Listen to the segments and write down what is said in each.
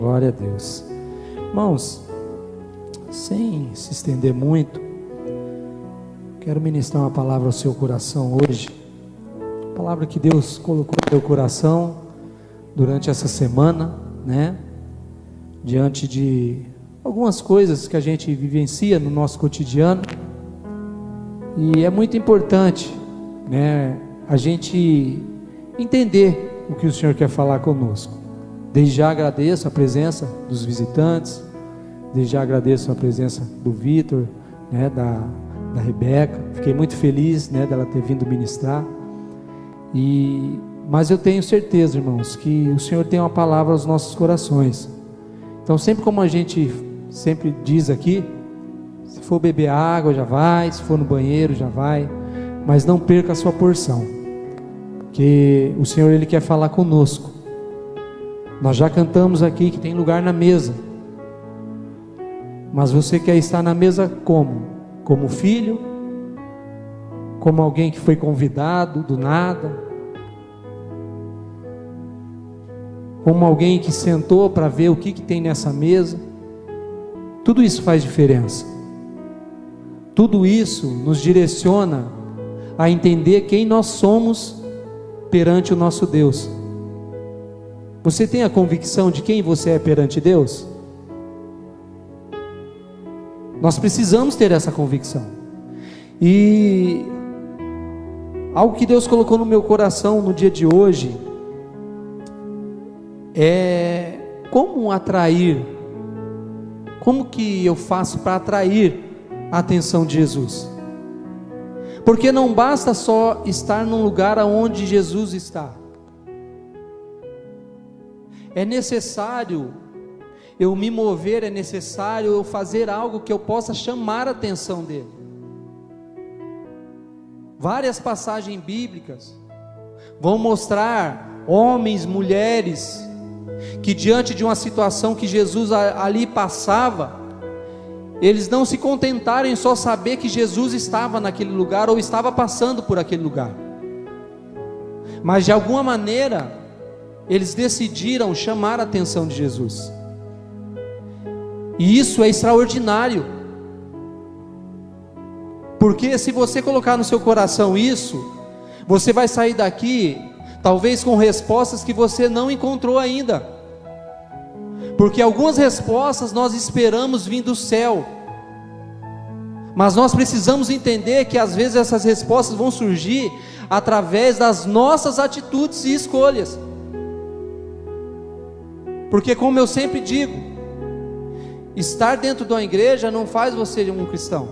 Glória a Deus. Irmãos, sem se estender muito, quero ministrar uma palavra ao seu coração hoje. A palavra que Deus colocou no meu coração durante essa semana, diante de algumas coisas que a gente vivencia no nosso cotidiano. E é muito importante, a gente entender o que o Senhor quer falar conosco. Desde já agradeço a presença dos visitantes, desde já agradeço a presença do Vitor, da Rebeca. Fiquei muito feliz, dela ter vindo ministrar. Mas eu tenho certeza, irmãos, que o Senhor tem uma palavra aos nossos corações. Então, sempre como a gente sempre diz aqui, se for beber água já vai, se for no banheiro já vai, mas não perca a sua porção, porque o Senhor, Ele quer falar conosco. Nós já cantamos aqui que tem lugar na mesa, mas você quer estar na mesa como? Como filho? Como alguém que foi convidado do nada? Como alguém que sentou para ver o que tem nessa mesa? Tudo isso faz diferença. Tudo isso nos direciona a entender quem nós somos perante o nosso Deus. Você tem a convicção de quem você é perante Deus? Nós precisamos ter essa convicção. E algo que Deus colocou no meu coração no dia de hoje é como atrair, como que eu faço para atrair a atenção de Jesus? Porque não basta só estar num lugar onde Jesus está. É necessário eu me mover, é necessário eu fazer algo que eu possa chamar a atenção dele. Várias passagens bíblicas vão mostrar homens, mulheres, que diante de uma situação que Jesus ali passava, eles não se contentaram em só saber que Jesus estava naquele lugar ou estava passando por aquele lugar, mas de alguma maneira eles decidiram chamar a atenção de Jesus. E isso é extraordinário, porque se você colocar no seu coração isso, você vai sair daqui talvez com respostas que você não encontrou ainda, porque algumas respostas nós esperamos vir do céu, mas nós precisamos entender que às vezes essas respostas vão surgir através das nossas atitudes e escolhas. Porque, como eu sempre digo, estar dentro de uma igreja não faz você um cristão.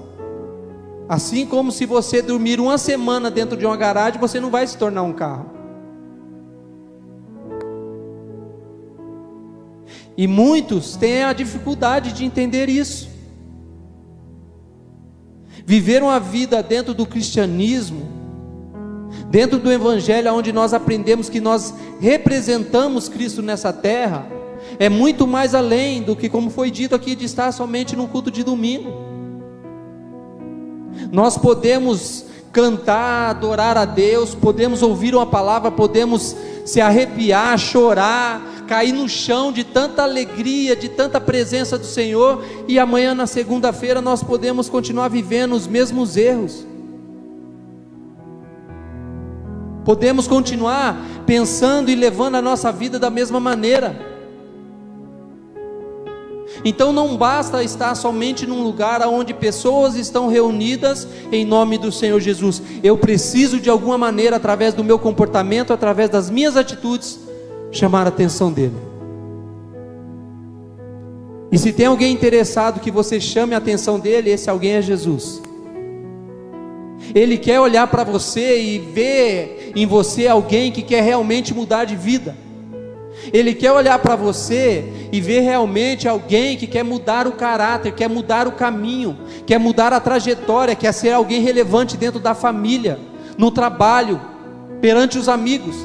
Assim como se você dormir uma semana dentro de uma garagem, você não vai se tornar um carro. E muitos têm a dificuldade de entender isso. Viver uma vida dentro do cristianismo, dentro do evangelho, onde nós aprendemos que nós representamos Cristo nessa terra, é muito mais além do que, como foi dito aqui, de estar somente no culto de domingo. Nós podemos cantar, adorar a Deus, podemos ouvir uma palavra, podemos se arrepiar, chorar, cair no chão de tanta alegria, de tanta presença do Senhor, e amanhã na segunda-feira nós podemos continuar vivendo os mesmos erros. Podemos continuar pensando e levando a nossa vida da mesma maneira. Então não basta estar somente num lugar onde pessoas estão reunidas em nome do Senhor Jesus. Eu preciso de alguma maneira, através do meu comportamento, através das minhas atitudes, chamar a atenção dele. E se tem alguém interessado que você chame a atenção dele, esse alguém é Jesus. Ele quer olhar para você e ver em você alguém que quer realmente mudar de vida. Ele quer olhar para você e ver realmente alguém que quer mudar o caráter, quer mudar o caminho, quer mudar a trajetória, quer ser alguém relevante dentro da família, no trabalho, perante os amigos.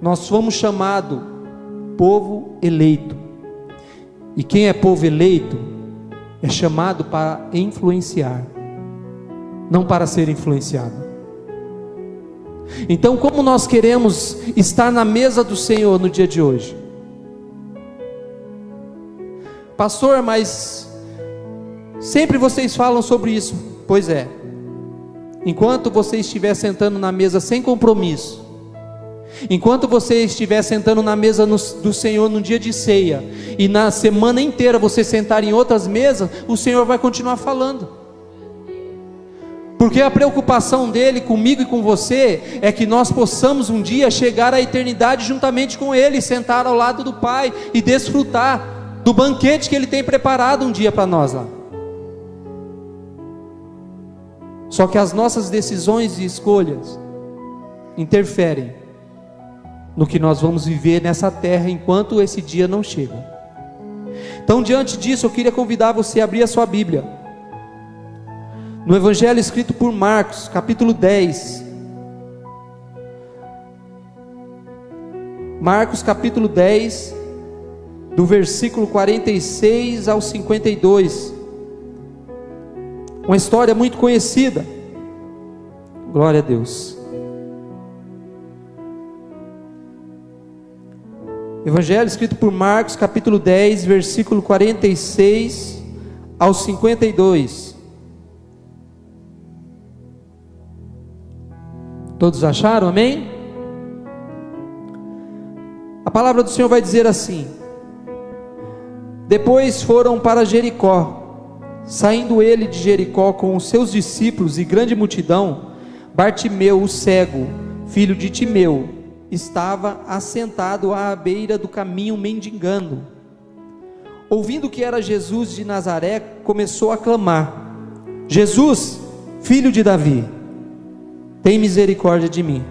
Nós fomos chamados povo eleito, e quem é povo eleito é chamado para influenciar, não para ser influenciado. Então, como nós queremos estar na mesa do Senhor no dia de hoje? Pastor, mas sempre vocês falam sobre isso. Pois é, enquanto você estiver sentando na mesa sem compromisso, enquanto você estiver sentando na mesa do Senhor no dia de ceia, e na semana inteira você sentar em outras mesas, o Senhor vai continuar falando, porque a preocupação dele comigo e com você, é que nós possamos um dia chegar à eternidade juntamente com ele, sentar ao lado do Pai, e desfrutar do banquete que ele tem preparado um dia para nós lá. Só que as nossas decisões e escolhas interferem no que nós vamos viver nessa terra enquanto esse dia não chega. Então, diante disso, eu queria convidar você a abrir a sua Bíblia no Evangelho escrito por Marcos, capítulo 10. Marcos capítulo 10, do versículo 46 ao 52. Uma história muito conhecida. Glória a Deus. Evangelho escrito por Marcos, capítulo 10, versículo 46 ao 52. Todos acharam? Amém? A palavra do Senhor vai dizer assim: depois foram para Jericó. Saindo ele de Jericó com os seus discípulos e grande multidão, Bartimeu, o cego, filho de Timeu, estava assentado à beira do caminho mendigando. Ouvindo que era Jesus de Nazaré, começou a clamar: Jesus, filho de Davi, tem misericórdia de mim.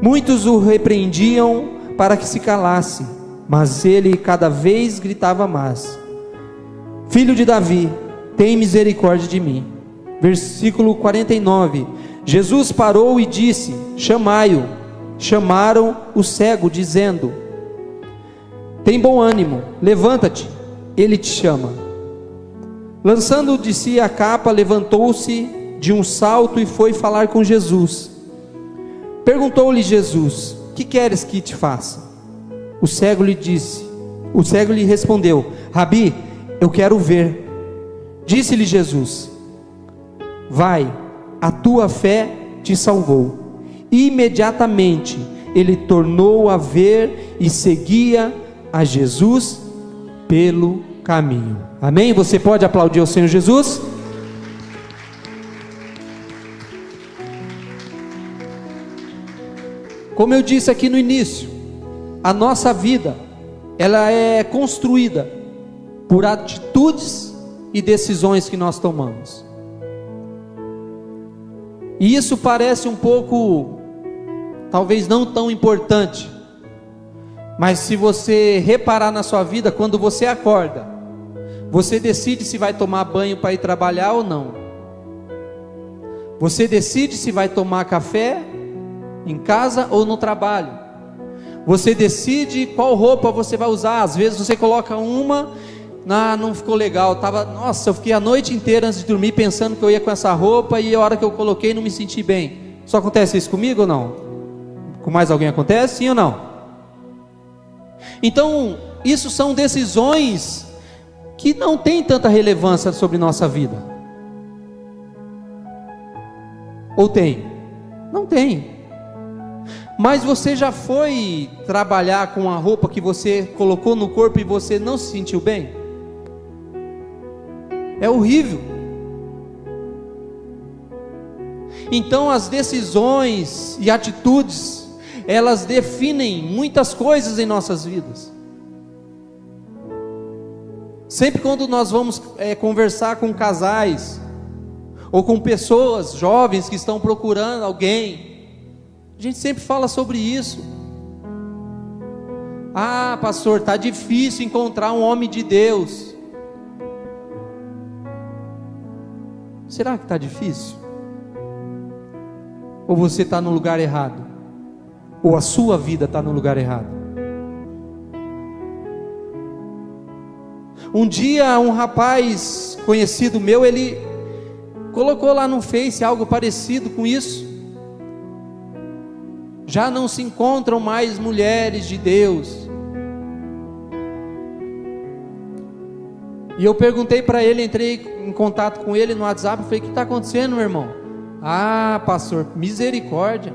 Muitos o repreendiam para que se calasse, mas ele cada vez gritava mais: Filho de Davi, tem misericórdia de mim. Versículo 49. Jesus parou e disse: chamai-o. Chamaram o cego, dizendo: tem bom ânimo, levanta-te, ele te chama. Lançando de si a capa, levantou-se de um salto e foi falar com Jesus. Perguntou-lhe Jesus: que queres que te faça? O cego lhe respondeu: Rabi, eu quero ver. Disse-lhe Jesus: vai, a tua fé te salvou. Imediatamente ele tornou a ver e seguia a Jesus pelo caminho. Amém? Você pode aplaudir ao Senhor Jesus? Como eu disse aqui no início, a nossa vida, ela é construída por atitudes e decisões que nós tomamos. E isso parece um pouco, talvez não tão importante, mas se você reparar na sua vida, quando você acorda, você decide se vai tomar banho para ir trabalhar ou não. Você decide se vai tomar café em casa ou no trabalho. Você decide qual roupa você vai usar. Às vezes você coloca uma, não ficou legal, nossa, eu fiquei a noite inteira antes de dormir pensando que eu ia com essa roupa, e a hora que eu coloquei não me senti bem. Só acontece isso comigo ou não? Com mais alguém acontece? Sim ou não? Então, isso são decisões que não têm tanta relevância sobre nossa vida. Ou tem? Não tem. Mas você já foi trabalhar com a roupa que você colocou no corpo e você não se sentiu bem? É horrível. Então as decisões e atitudes, elas definem muitas coisas em nossas vidas. Sempre quando nós vamos conversar com casais, ou com pessoas jovens que estão procurando alguém, a gente sempre fala sobre isso. Ah, pastor, está difícil encontrar um homem de Deus. Será que está difícil? Ou você está no lugar errado? Ou a sua vida está no lugar errado? Um dia um rapaz conhecido meu, ele colocou lá no Face algo parecido com isso. já não se encontram mais mulheres de Deus. E eu perguntei para ele, entrei em contato com ele no WhatsApp, falei: o que está acontecendo, meu irmão? Ah, pastor, misericórdia,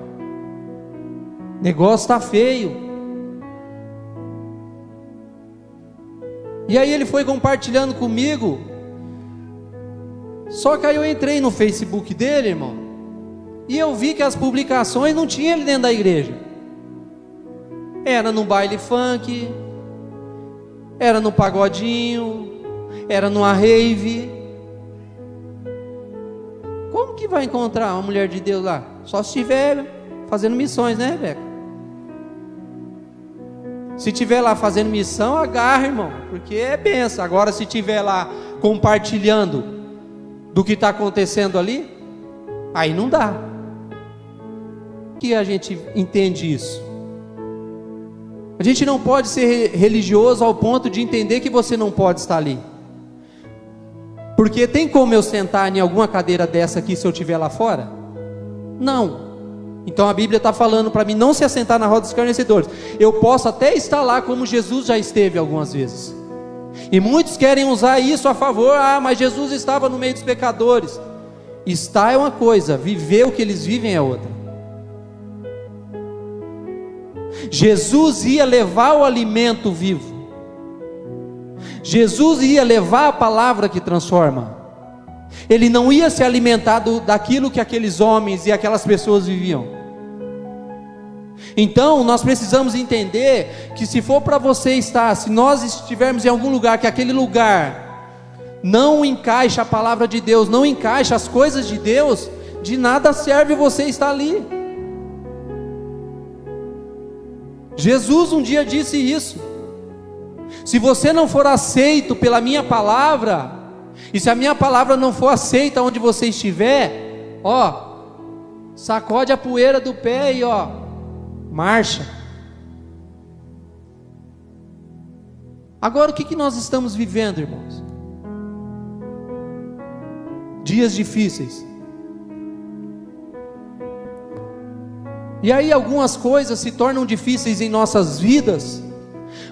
negócio está feio. E aí ele foi compartilhando comigo. Só que aí eu entrei no Facebook dele, irmão, e eu vi que as publicações não tinha ele dentro da igreja. Era no baile funk, era no pagodinho, era numa rave. Como que vai encontrar uma mulher de Deus lá? Só se estiver fazendo missões, né, Rebeca? Se estiver lá fazendo missão, agarra, irmão, porque é benção. Agora, se estiver lá compartilhando do que está acontecendo ali, aí não dá. Que a gente entende isso? A gente não pode ser religioso ao ponto de entender que você não pode estar ali. Porque tem como eu sentar em alguma cadeira dessa aqui se eu estiver lá fora? Não. Então a Bíblia está falando para mim não se assentar na roda dos escarnecedores. Eu posso até estar lá como Jesus já esteve algumas vezes. E muitos querem usar isso a favor. Ah, mas Jesus estava no meio dos pecadores. Estar é uma coisa, viver o que eles vivem é outra. Jesus ia levar o alimento vivo. Jesus ia levar a palavra que transforma. Ele não ia se alimentar daquilo que aqueles homens e aquelas pessoas viviam. Então nós precisamos entender que se for para você estar, se nós estivermos em algum lugar, que aquele lugar não encaixa a palavra de Deus, não encaixa as coisas de Deus, de nada serve você estar ali. Jesus um dia disse isso: se você não for aceito pela minha palavra, e se a minha palavra não for aceita onde você estiver, ó, sacode a poeira do pé e ó, marcha. Agora o que nós estamos vivendo, irmãos? Dias difíceis. E aí algumas coisas se tornam difíceis em nossas vidas,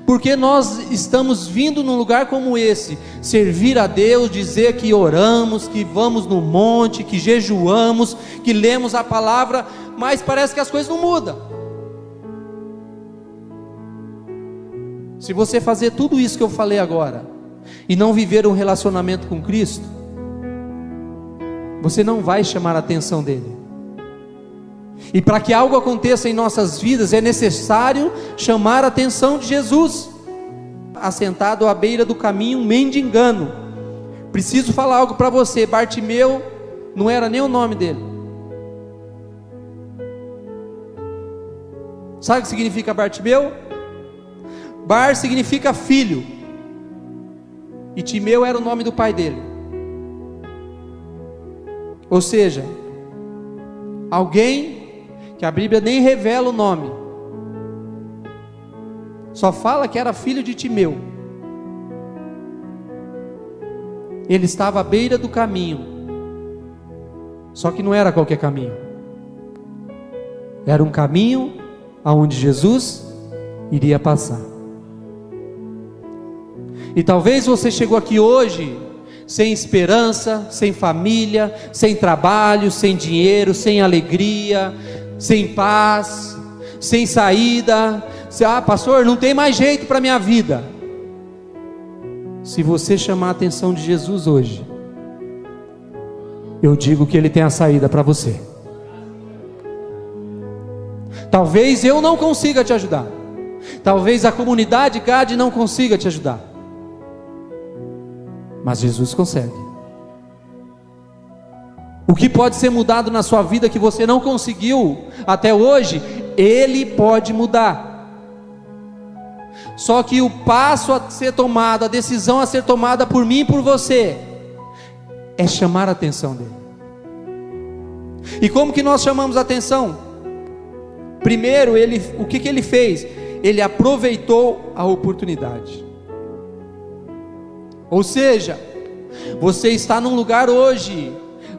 porque nós estamos vindo num lugar como esse, servir a Deus, dizer que oramos, que vamos no monte, que jejuamos, que lemos a palavra, mas parece que as coisas não mudam. Se você fazer tudo isso que eu falei agora, e não viver um relacionamento com Cristo, você não vai chamar a atenção dele. E para que algo aconteça em nossas vidas, é necessário chamar a atenção de Jesus. Assentado à beira do caminho, mendigando. Preciso falar algo para você. Bartimeu não era nem o nome dele. Sabe o que significa Bartimeu? Bar significa filho, e Timeu era o nome do pai dele. Ou seja, alguém que a Bíblia nem revela o nome, só fala que era filho de Timeu. Ele estava à beira do caminho, só que não era qualquer caminho, era um caminho aonde Jesus iria passar. E talvez você chegou aqui hoje sem esperança, sem família, sem trabalho, sem dinheiro, sem alegria, sem paz, sem saída. Ah, pastor, não tem mais jeito para a minha vida. Se você chamar a atenção de Jesus hoje, eu digo que Ele tem a saída para você. Talvez eu não consiga te ajudar, talvez a comunidade GAD não consiga te ajudar, mas Jesus consegue. O que pode ser mudado na sua vida que você não conseguiu até hoje, Ele pode mudar. Só que o passo a ser tomado, a decisão a ser tomada por mim e por você, é chamar a atenção dele. E como que nós chamamos a atenção? Primeiro, o que ele fez? Ele aproveitou a oportunidade. Ou seja, você está num lugar hoje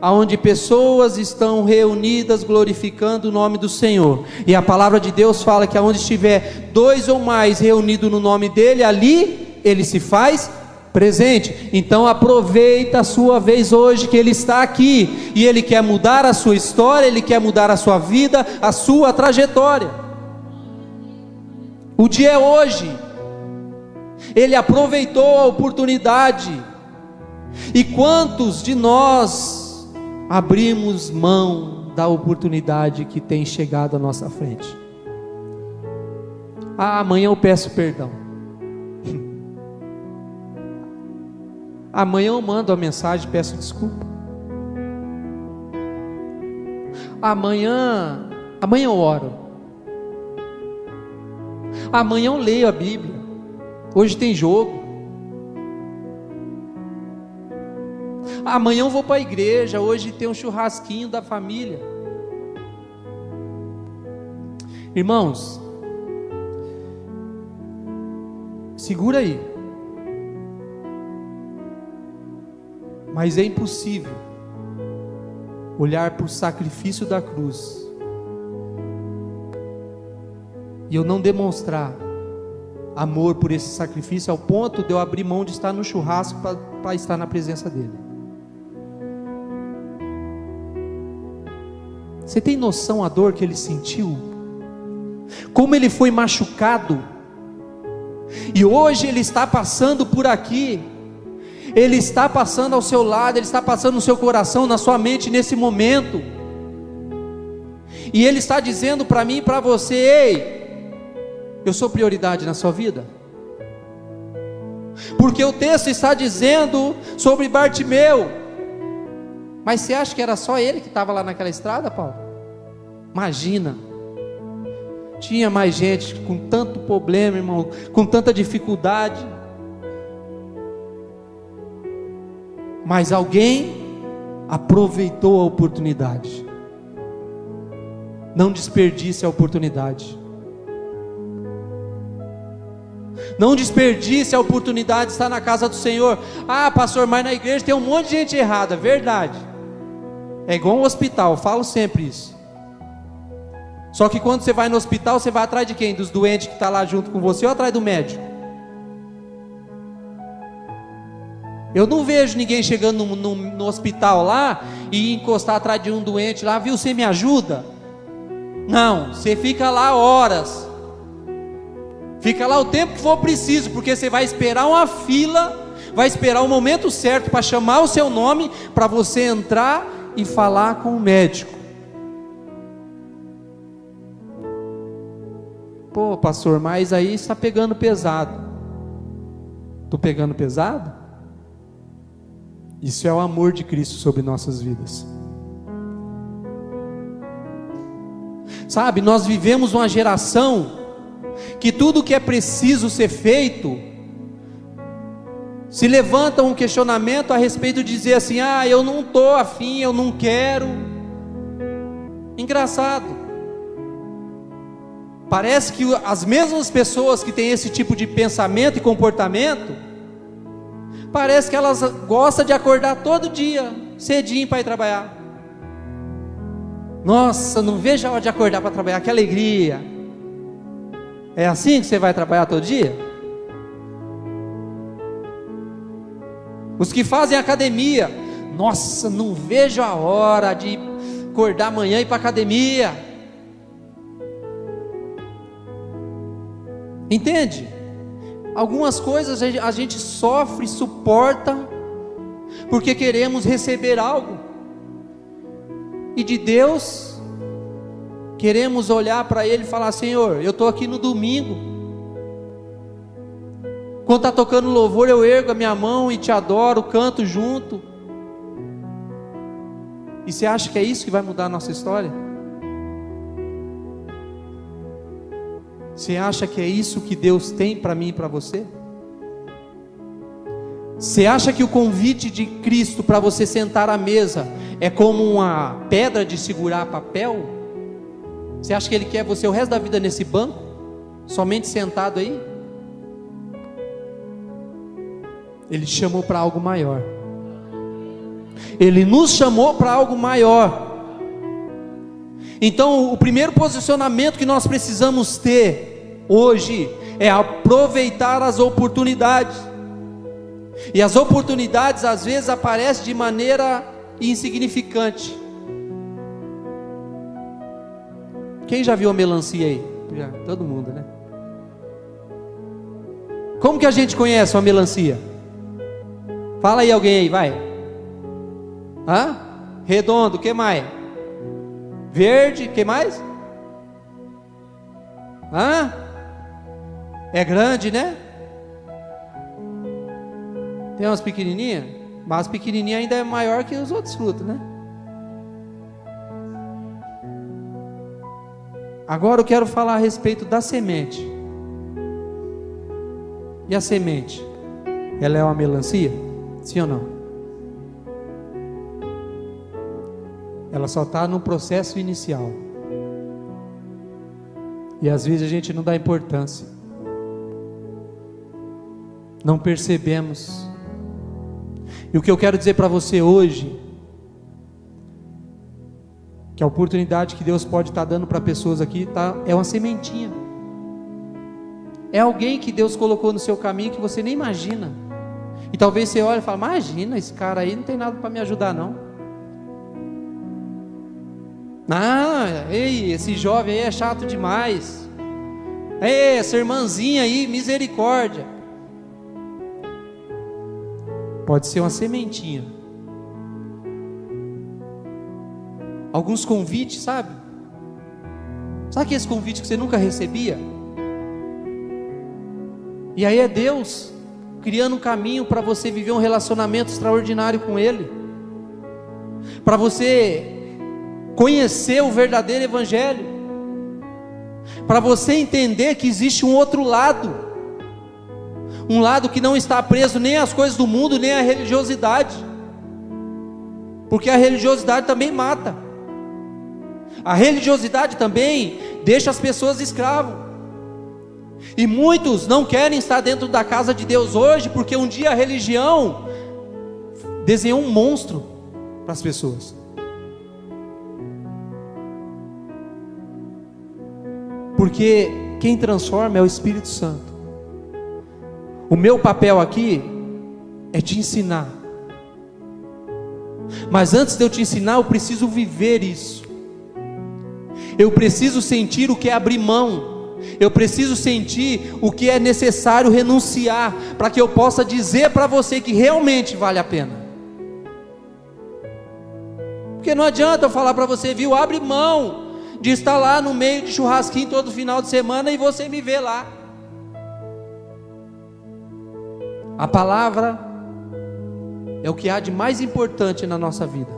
aonde pessoas estão reunidas glorificando o nome do Senhor, e a palavra de Deus fala que aonde estiver 2 ou mais reunidos no nome dele, ali ele se faz presente. Então aproveita a sua vez hoje, que ele está aqui, e ele quer mudar a sua história, ele quer mudar a sua vida, a sua trajetória. O dia é hoje. Ele aproveitou a oportunidade. E quantos de nós abrimos mão da oportunidade que tem chegado à nossa frente? Amanhã eu peço perdão. Amanhã eu mando a mensagem e peço desculpa. Amanhã eu oro. Amanhã eu leio a Bíblia. Hoje tem jogo. Amanhã eu vou para a igreja. Hoje tem um churrasquinho da família. Irmãos, segura aí. Mas é impossível olhar para o sacrifício da cruz e eu não demonstrar amor por esse sacrifício, ao ponto de eu abrir mão de estar no churrasco para estar na presença dele. Você tem noção a dor que ele sentiu? Como ele foi machucado? E hoje ele está passando por aqui. Ele está passando ao seu lado, ele está passando no seu coração, na sua mente nesse momento. E ele está dizendo para mim e para você: ei, eu sou prioridade na sua vida? Porque o texto está dizendo sobre Bartimeu. Mas você acha que era só ele que estava lá naquela estrada, Paulo? Imagina. Tinha mais gente com tanto problema, irmão, com tanta dificuldade. Mas alguém aproveitou a oportunidade. Não desperdice a oportunidade. Não desperdice a oportunidade de estar na casa do Senhor. Ah, pastor, mas na igreja tem um monte de gente errada. Verdade. É igual um hospital, eu falo sempre isso. Só que quando você vai no hospital, você vai atrás de quem? Dos doentes que estão lá junto com você, ou atrás do médico? Eu não vejo ninguém chegando no hospital lá e encostar atrás de um doente lá: viu, você me ajuda? Não, você fica lá horas. Fica lá o tempo que for preciso, porque você vai esperar uma fila, vai esperar o momento certo para chamar o seu nome, para você entrar e falar com o médico. Pô, pastor, mas aí está pegando pesado. Estou pegando pesado? Isso é o amor de Cristo sobre nossas vidas. Sabe, nós vivemos uma geração que tudo que é preciso ser feito, se levanta um questionamento a respeito de dizer assim: ah, eu não estou afim, eu não quero. Engraçado, parece que as mesmas pessoas que têm esse tipo de pensamento e comportamento, parece que elas gostam de acordar todo dia cedinho para ir trabalhar. Nossa, não vejo a hora de acordar para trabalhar, que alegria. É assim que você vai trabalhar todo dia? Os que fazem academia: nossa, não vejo a hora de acordar amanhã e ir para a academia. Entende? Algumas coisas a gente sofre, suporta, porque queremos receber algo, e de Deus queremos olhar para Ele e falar: Senhor, eu estou aqui no domingo, quando está tocando louvor, eu ergo a minha mão e te adoro, canto junto. E você acha que é isso que vai mudar a nossa história? Você acha que é isso que Deus tem para mim e para você? Você acha que o convite de Cristo para você sentar à mesa é como uma pedra de segurar papel? Você acha que Ele quer você o resto da vida nesse banco, somente sentado aí? Ele te chamou para algo maior. Ele nos chamou para algo maior. Então, o primeiro posicionamento que nós precisamos ter hoje é aproveitar as oportunidades. E as oportunidades às vezes aparecem de maneira insignificante. Quem já viu a melancia aí? Já, todo mundo, né? Como que a gente conhece uma melancia? Fala aí alguém aí, vai. Hã? Redondo, o que mais? Verde, o que mais? Hã? É grande, né? Tem umas pequenininhas, mas as pequenininhas ainda é maior que os outros frutos, né? Agora eu quero falar a respeito da semente. E a semente? Ela é uma melancia? Sim ou não? Ela só está no processo inicial. E às vezes a gente não dá importância. Não percebemos. E o que eu quero dizer para você hoje, que a oportunidade que Deus pode estar dando para pessoas aqui, é uma sementinha. É alguém que Deus colocou no seu caminho que você nem imagina. E talvez você olhe e fale, imagina, esse cara aí não tem nada para me ajudar não. Ei, esse jovem aí é chato demais. Ei, essa irmãzinha aí, misericórdia. Pode ser uma sementinha. Alguns convites, sabe? Sabe aqueles convites que você nunca recebia? E aí é Deus criando um caminho para você viver um relacionamento extraordinário com Ele, para você conhecer o verdadeiro Evangelho, para você entender que existe um outro lado, um lado que não está preso nem às coisas do mundo, nem à religiosidade, porque a religiosidade também mata, a religiosidade também deixa as pessoas escravas. E muitos não querem estar dentro da casa de Deus hoje, porque um dia a religião desenhou um monstro para as pessoas. Porque quem transforma é o Espírito Santo. O meu papel aqui é te ensinar. Mas antes de eu te ensinar, eu preciso viver isso. Eu preciso sentir o que é abrir mão. Eu preciso sentir o que é necessário renunciar, para que eu possa dizer para você que realmente vale a pena. Porque não adianta eu falar para você, viu, abre mão de estar lá no meio de churrasquinho todo final de semana e você me vê lá. A palavra é o que há de mais importante na nossa vida,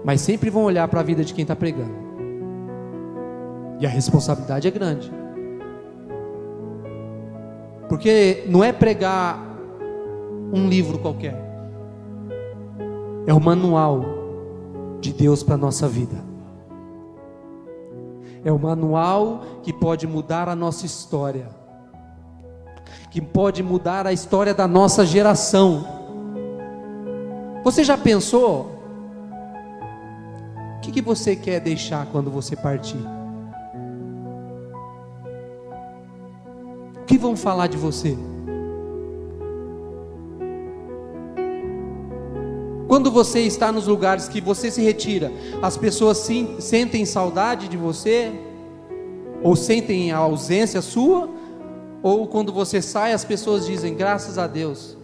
mas sempre vão olhar para a vida de quem está pregando. E a responsabilidade é grande. Porque não é pregar um livro qualquer. É o manual de Deus para a nossa vida. É o manual que pode mudar a nossa história. Que pode mudar a história da nossa geração. Você já pensou? O que você quer deixar quando você partir? O que vão falar de você? Quando você está nos lugares que você se retira, as pessoas sentem saudade de você? Ou sentem a ausência sua? Ou quando você sai, as pessoas dizem, graças a Deus?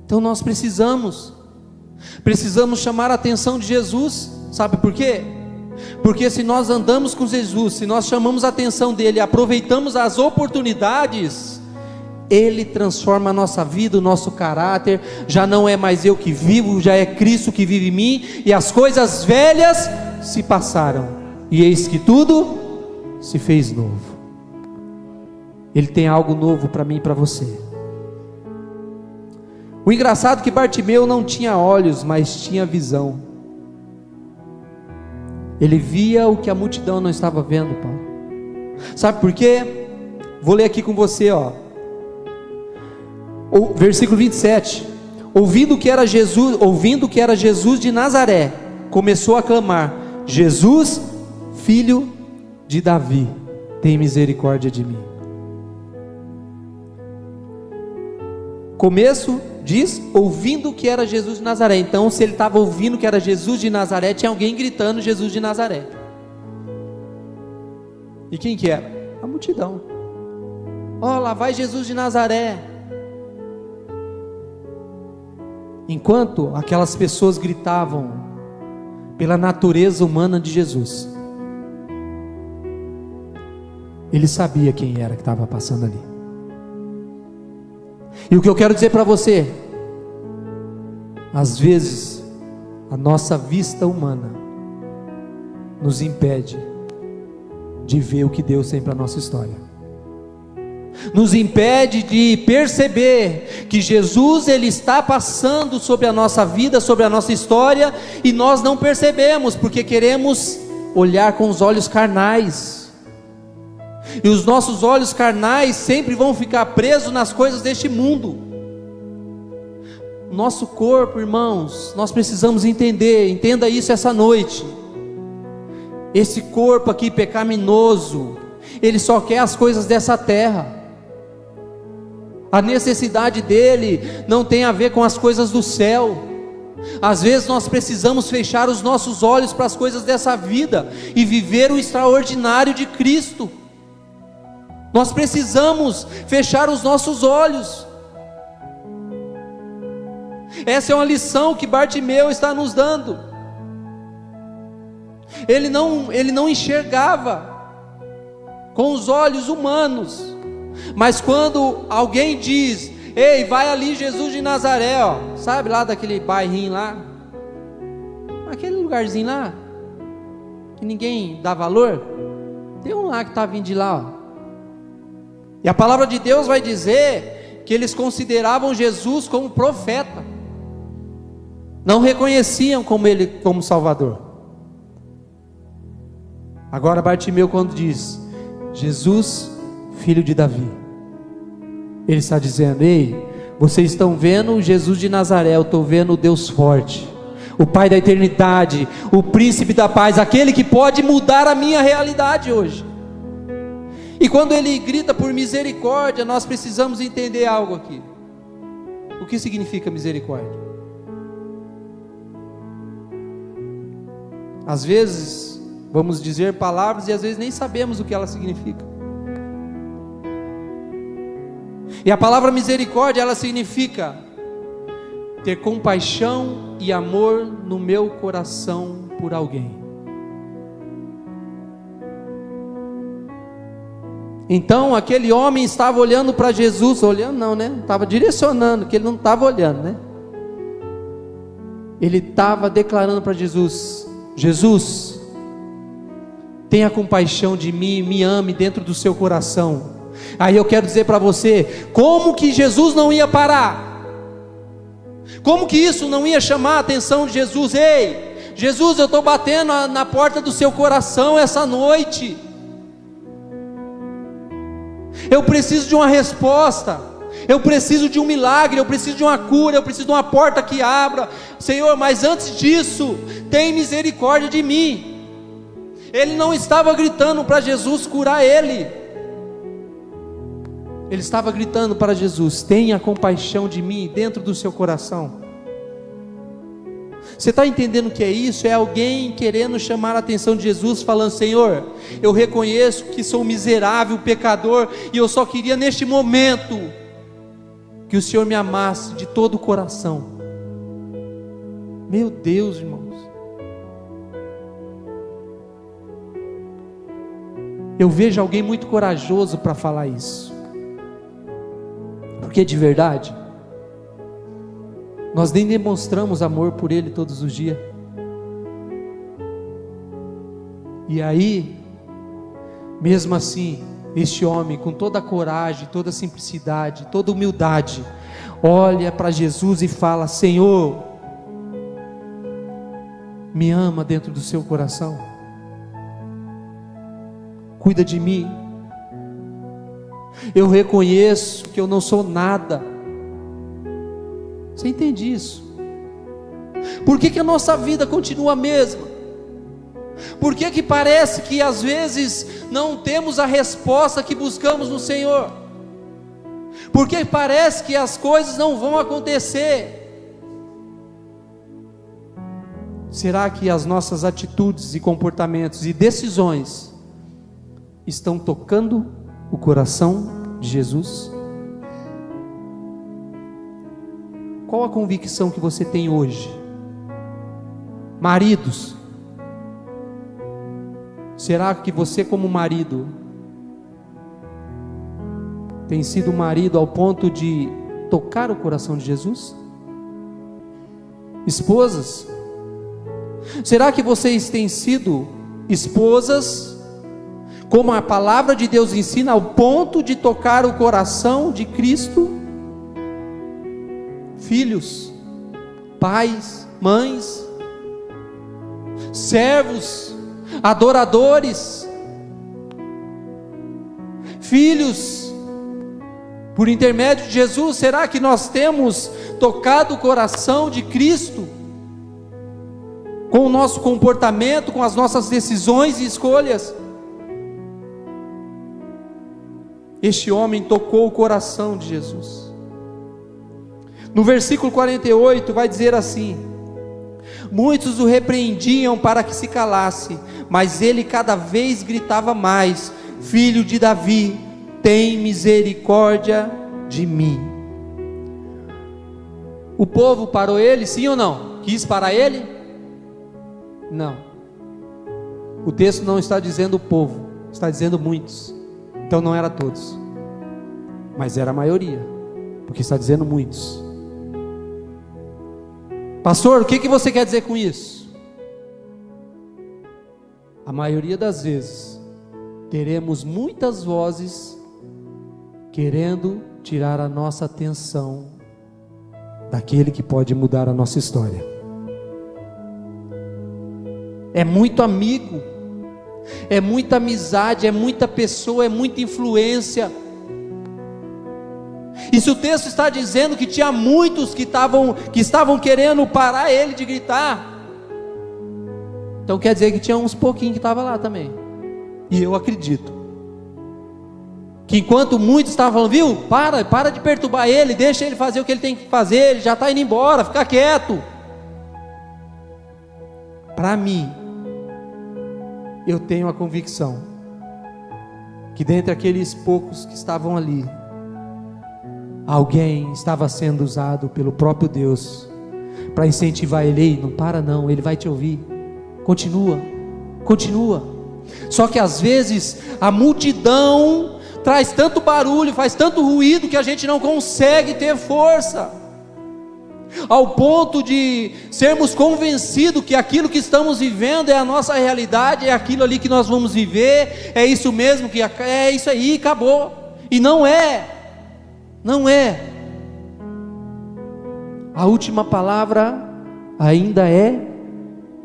Então nós precisamos chamar a atenção de Jesus. Sabe por quê? Porque se nós andamos com Jesus, se nós chamamos a atenção dele, aproveitamos as oportunidades, ele transforma a nossa vida, o nosso caráter. Já não é mais eu que vivo, já é Cristo que vive em mim, e as coisas velhas se passaram, e eis que tudo se fez novo. Ele tem algo novo para mim e para você. O engraçado é que Bartimeu não tinha olhos, mas tinha visão. Ele via o que a multidão não estava vendo, Paulo. Sabe por quê? Vou ler aqui com você, ó. Versículo 27. Ouvindo que era Jesus de Nazaré, começou a clamar: Jesus, filho de Davi, tem misericórdia de mim. Começo diz, ouvindo que era Jesus de Nazaré. Então, se ele estava ouvindo que era Jesus de Nazaré, tinha alguém gritando Jesus de Nazaré. E quem que era? A multidão. Ó, lá vai Jesus de Nazaré. Enquanto aquelas pessoas gritavam pela natureza humana de Jesus, ele sabia quem era que estava passando ali. E o que eu quero dizer para você, às vezes a nossa vista humana nos impede de ver o que Deus tem para a nossa história, nos impede de perceber que Jesus, ele está passando sobre a nossa vida, sobre a nossa história, e nós não percebemos, porque queremos olhar com os olhos carnais, e os nossos olhos carnais sempre vão ficar presos nas coisas deste mundo. Nosso corpo, irmãos, nós precisamos entender, entenda isso essa noite. Esse corpo aqui pecaminoso, ele só quer as coisas dessa terra. A necessidade dele não tem a ver com as coisas do céu. Às vezes nós precisamos fechar os nossos olhos para as coisas dessa vida e viver o extraordinário de Cristo. Nós precisamos fechar os nossos olhos. Essa é uma lição que Bartimeu está nos dando. Ele não enxergava com os olhos humanos, mas quando alguém diz: ei, vai ali Jesus de Nazaré, ó, sabe lá daquele bairrinho lá, aquele lugarzinho lá, que ninguém dá valor, tem um lá que está vindo de lá, ó. E a palavra de Deus vai dizer que eles consideravam Jesus como profeta, não reconheciam ele como Salvador. Agora Bartimeu, quando diz Jesus, filho de Davi, ele está dizendo: ei, vocês estão vendo Jesus de Nazaré, eu estou vendo o Deus forte, o Pai da eternidade, o príncipe da paz, aquele que pode mudar a minha realidade hoje. E quando ele grita por misericórdia, nós precisamos entender algo aqui. O que significa misericórdia? Às vezes vamos dizer palavras e às vezes nem sabemos o que elas significam. E a palavra misericórdia, ela significa ter compaixão e amor no meu coração por alguém. Então aquele homem estava olhando para Jesus, olhando não, né? Estava direcionando, que ele não estava olhando, né? Ele estava declarando para Jesus: Jesus, tenha compaixão de mim, me ame dentro do seu coração. Aí eu quero dizer para você, como que Jesus não ia parar? Como que isso não ia chamar a atenção de Jesus? Ei, Jesus, eu estou batendo na porta do seu coração essa noite. Eu preciso de uma resposta, eu preciso de um milagre, eu preciso de uma cura, eu preciso de uma porta que abra, Senhor, mas antes disso, tem misericórdia de mim. Ele não estava gritando para Jesus curar ele, ele estava gritando para Jesus: tenha compaixão de mim dentro do seu coração. Você está entendendo o que é isso? É alguém querendo chamar a atenção de Jesus, falando: Senhor, eu reconheço que sou miserável, pecador, e eu só queria neste momento que o Senhor me amasse de todo o coração. Meu Deus, irmãos, eu vejo alguém muito corajoso para falar isso, porque de verdade nós nem demonstramos amor por Ele todos os dias. E aí, mesmo assim, este homem com toda a coragem, toda a simplicidade, toda a humildade, olha para Jesus e fala: Senhor, me ama dentro do seu coração, cuida de mim. Eu reconheço que eu não sou nada, Você entende isso? Por que a nossa vida continua a mesma? Por que parece que às vezes não temos a resposta que buscamos no Senhor? Por que parece que as coisas não vão acontecer? Será que as nossas atitudes e comportamentos e decisões estão tocando o coração de Jesus? Qual a convicção que você tem hoje? Maridos, será que você como marido tem sido marido ao ponto de tocar o coração de Jesus? Esposas, será que vocês têm sido esposas, como a palavra de Deus ensina, ao ponto de tocar o coração de Cristo? Filhos, pais, mães, servos, adoradores, filhos, por intermédio de Jesus, será que nós temos tocado o coração de Cristo? Com o nosso comportamento, com as nossas decisões e escolhas? Este homem tocou o coração de Jesus. No versículo 48 vai dizer assim: muitos o repreendiam para que se calasse, mas ele cada vez gritava mais: Filho de Davi, tem misericórdia de mim. O povo parou ele, sim ou não? Quis parar ele? Não. O texto não está dizendo o povo, está dizendo muitos. Então não era todos, mas era a maioria, porque está dizendo muitos. Pastor, o que você quer dizer com isso? A maioria das vezes teremos muitas vozes querendo tirar a nossa atenção daquele que pode mudar a nossa história. É muito amigo, é muita amizade, é muita pessoa, é muita influência. E se o texto está dizendo que tinha muitos que estavam querendo parar ele de gritar, então quer dizer que tinha uns pouquinhos que estavam lá também. E eu acredito que enquanto muitos estavam falando, viu, para de perturbar ele, deixa ele fazer o que ele tem que fazer, ele já está indo embora, fica quieto. Para mim, eu tenho a convicção que dentre aqueles poucos que estavam ali, alguém estava sendo usado pelo próprio Deus para incentivar ele. Ei, não para não, ele vai te ouvir, continua. Só que às vezes a multidão traz tanto barulho, faz tanto ruído, que a gente não consegue ter força, ao ponto de sermos convencidos que aquilo que estamos vivendo é a nossa realidade, é aquilo ali que nós vamos viver, é isso mesmo, que é isso aí, acabou. E não é. A última palavra ainda é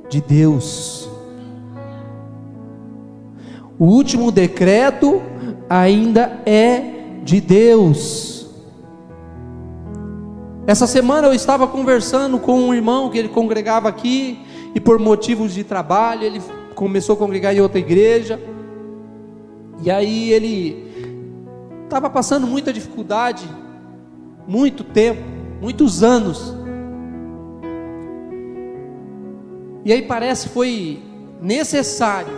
de Deus. O último decreto ainda é de Deus. Essa semana eu estava conversando com um irmão que ele congregava aqui, e por motivos de trabalho ele começou a congregar em outra igreja, e aí ele estava passando muita dificuldade, muito tempo, muitos anos, e aí parece que foi necessário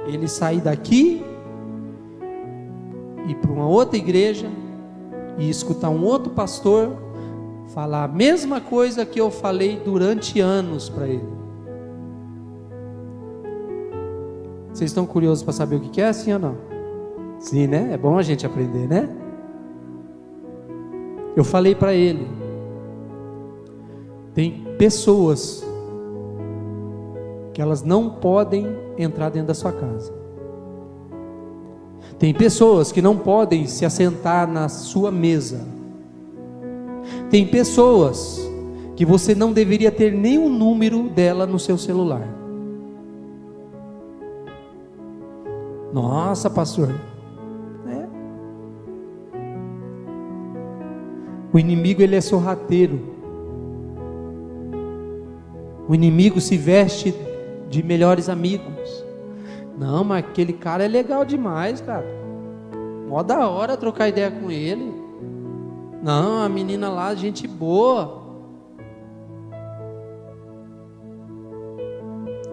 ele sair daqui, ir para uma outra igreja, e escutar um outro pastor falar a mesma coisa que eu falei durante anos para ele. Vocês estão curiosos para saber o que é, sim ou não? Sim, né? É bom a gente aprender, né? Eu falei para ele: tem pessoas que elas não podem entrar dentro da sua casa. Tem pessoas que não podem se assentar na sua mesa. Tem pessoas que você não deveria ter nenhum número dela no seu celular. Nossa, pastor. O inimigo, ele é sorrateiro. O inimigo se veste de melhores amigos. Não, mas aquele cara é legal demais, cara. Mó da hora trocar ideia com ele. Não, a menina lá, gente boa.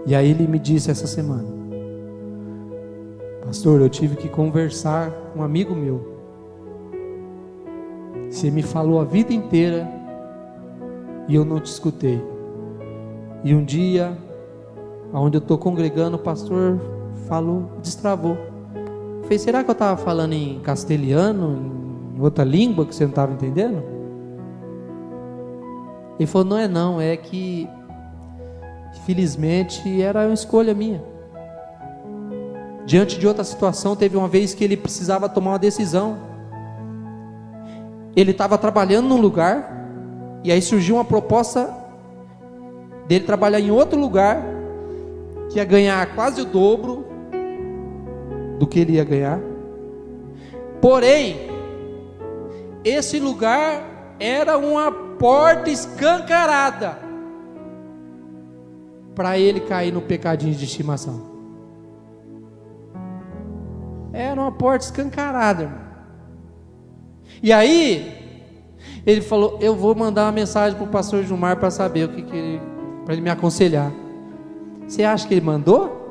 E aí ele me disse essa semana: pastor, eu tive que conversar com um amigo meu. Você me falou a vida inteira e eu não te escutei. E um dia, onde eu estou congregando, o pastor falou, destravou. Eu falei, será que eu estava falando em castelhano, em outra língua que você não estava entendendo? Ele falou, não, é que felizmente era uma escolha minha. Diante de outra situação, teve uma vez que ele precisava tomar uma decisão. Ele estava trabalhando num lugar, e aí surgiu uma proposta dele trabalhar em outro lugar, que ia ganhar quase o dobro do que ele ia ganhar. Porém, esse lugar era uma porta escancarada para ele cair no pecadinho de estimação. Era uma porta escancarada, irmão. E aí, ele falou, eu vou mandar uma mensagem para o pastor Gilmar para saber o que para ele me aconselhar. Você acha que ele mandou?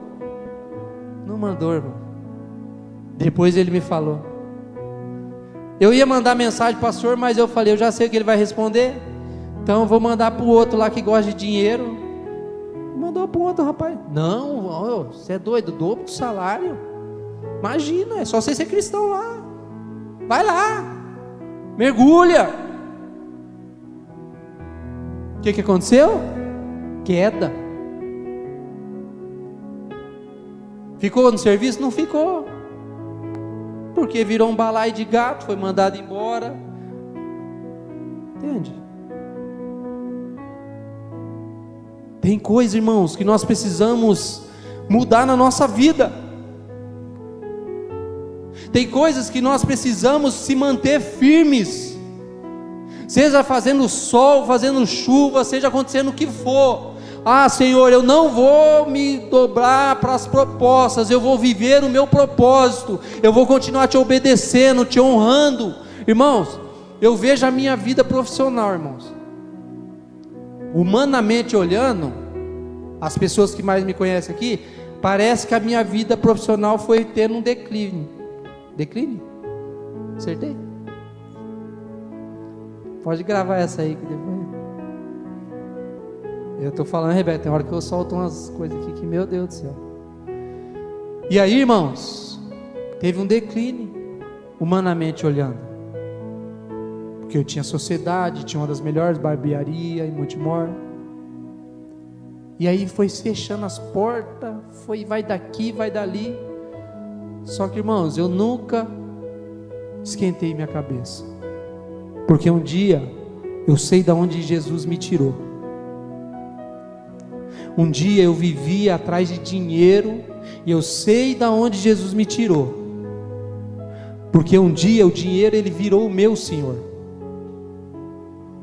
Não mandou, irmão. Depois ele me falou. Eu ia mandar mensagem para o pastor, mas eu falei, eu já sei o que ele vai responder, então eu vou mandar para o outro lá que gosta de dinheiro. Mandou para o outro rapaz. Não, você é doido, dobro do salário. Imagina, é só você ser cristão lá. Vai lá. Mergulha. O que aconteceu? Queda. Ficou no serviço? Não ficou. Porque virou um balaio de gato, foi mandado embora. Entende? Tem coisa, irmãos, que nós precisamos mudar na nossa vida. Tem coisas que nós precisamos se manter firmes, seja fazendo sol, fazendo chuva, seja acontecendo o que for. Ah, Senhor, eu não vou me dobrar para as propostas, eu vou viver o meu propósito, eu vou continuar te obedecendo, te honrando. Irmãos, eu vejo a minha vida profissional, irmãos, humanamente olhando, as pessoas que mais me conhecem aqui, parece que a minha vida profissional foi tendo um declínio. Decline? Acertei? Pode gravar essa aí que depois. Eu estou falando, Rebeca, tem hora que eu solto umas coisas aqui que, meu Deus do céu. E aí, irmãos, teve um declínio, humanamente olhando. Porque eu tinha sociedade, tinha uma das melhores barbearias em Montemor. E aí foi fechando as portas, vai daqui, vai dali. Só que, irmãos, eu nunca esquentei minha cabeça, porque um dia eu sei de onde Jesus me tirou. Um dia eu vivia atrás de dinheiro, e eu sei de onde Jesus me tirou, porque um dia o dinheiro ele virou o meu Senhor.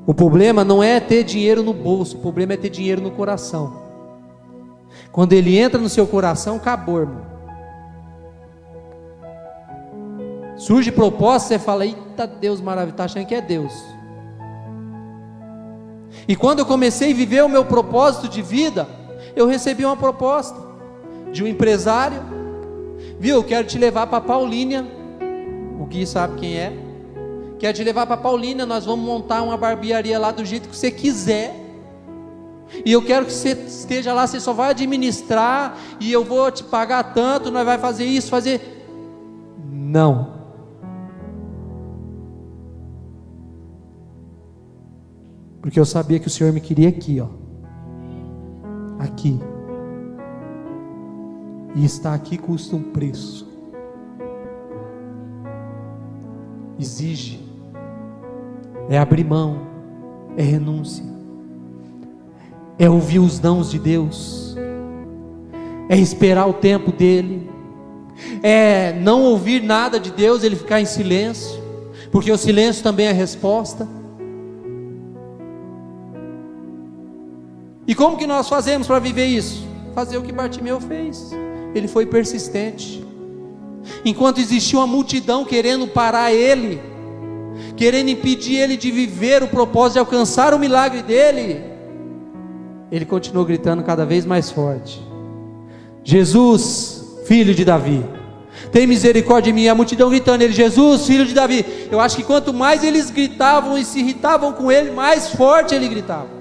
O problema não é ter dinheiro no bolso, o problema é ter dinheiro no coração. Quando ele entra no seu coração, acabou, irmão. Surge proposta, você fala, eita Deus maravilhoso, está achando que é Deus. E quando eu comecei a viver o meu propósito de vida, eu recebi uma proposta de um empresário, viu, eu quero te levar para Paulínia, o Gui sabe quem é, quero te levar para Paulínia, nós vamos montar uma barbearia lá do jeito que você quiser, e eu quero que você esteja lá, você só vai administrar, e eu vou te pagar tanto, nós vai fazer isso, fazer... Não. Porque eu sabia que o Senhor me queria aqui, ó. Aqui. E estar aqui custa um preço. Exige. É abrir mão. É renúncia. É ouvir os nãos de Deus. É esperar o tempo dEle. É não ouvir nada de Deus, Ele ficar em silêncio. Porque o silêncio também é resposta. E como que nós fazemos para viver isso? Fazer o que Bartimeu fez. Ele foi persistente. Enquanto existia uma multidão querendo parar ele, querendo impedir ele de viver o propósito de alcançar o milagre dele, ele continuou gritando cada vez mais forte: Jesus, filho de Davi, tem misericórdia de mim. A multidão gritando, ele: Jesus, filho de Davi. Eu acho que quanto mais eles gritavam e se irritavam com ele, mais forte ele gritava.